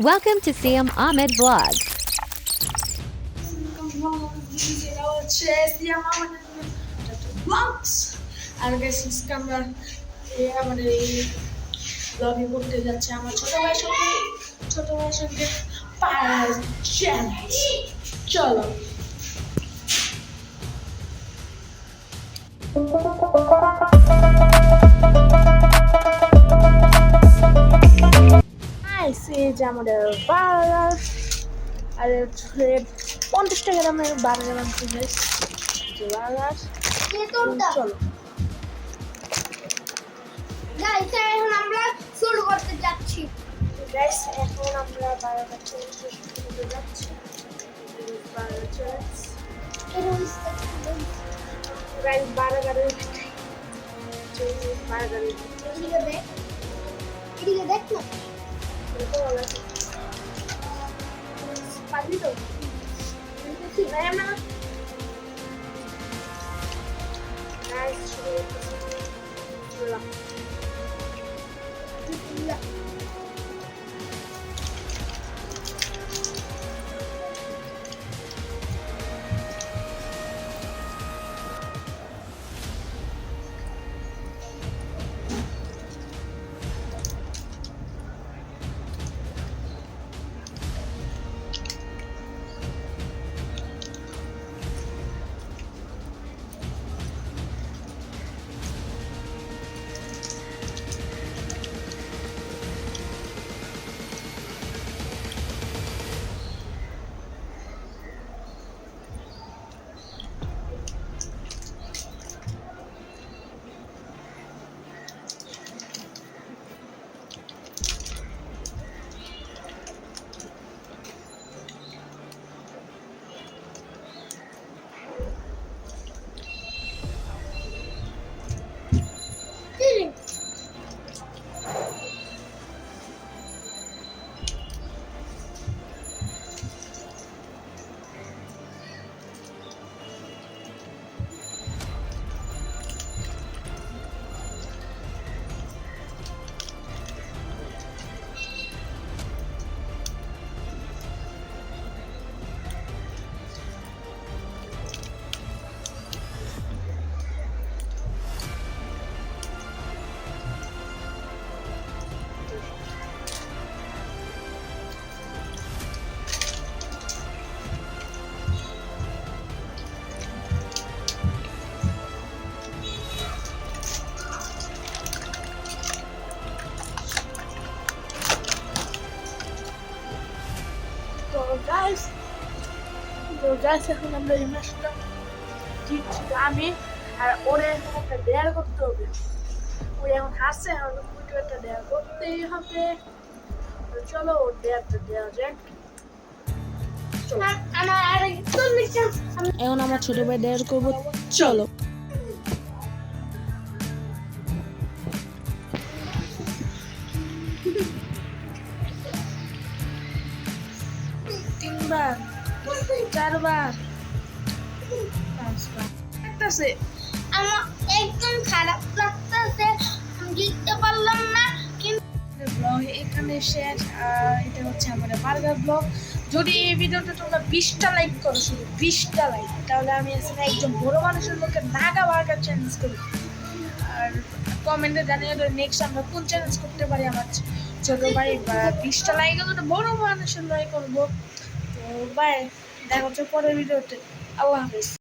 Welcome to Siam Ahmed Vlog. আর guys আজকে আমরা আমাদের এই ব্লগে করতে যাচ্ছি আমার ছোট ভাইয়ের সঙ্গে পাড়ার চ্যালেঞ্জ। চলো এই যে আমাদের বার্গার আর 50 টাকা দামের বার্গার আনতে বার্গার। চলো গাইস এখন আমরা শুরু করতে যাচ্ছি। গাইস এখন আমরা বার্গার চ্যালেঞ্জ শুরু করতে যাচ্ছি। বার্গার চ্যালেঞ্জ গাইস বার্গারের এদিকে দেখ না পারবি তো না গাইস শুরু গাইস এখন আমরা এই ম্যাচটা জিতছি আমি আর ওরে এখন একটা ডেয়ার করতে হবে। ওই এখন হাসছে এখন একটা ডেয়ার করতেই হবে। চলো ওর ডেয়ারটা দেওয়া যাক। এখন আমরা ছোট ভাই ডেয়ার করবো। চলো তিনবার 4বার 5বার লাগতেছে। আমার একদম খারাপ লাগতেছে, আমি জিততে পারলাম না। কিন্তু ব্লগ এখানে শেষ। এটা হচ্ছে আমাদের বার্গার ব্লগ। যদি এই ভিডিওটা তোমরা 20টা লাইক করো, শুধু 20টা লাইক, তাহলে আমি আসলে একজন বড় মানুষের লোকের নাগা বার্গার চ্যালেঞ্জ করি। আর কমেন্টে জানিয়ে দেবে নেক্সট আমরা কোন চ্যালেঞ্জ করতে পারি। আমার ছোট ভাই 20টা লাইক হলে বড় মানুষের লাইক করবো। তো বাই, দেখা হচ্ছে পরের ভিডিওতে। আল্লাহ হাফেজ।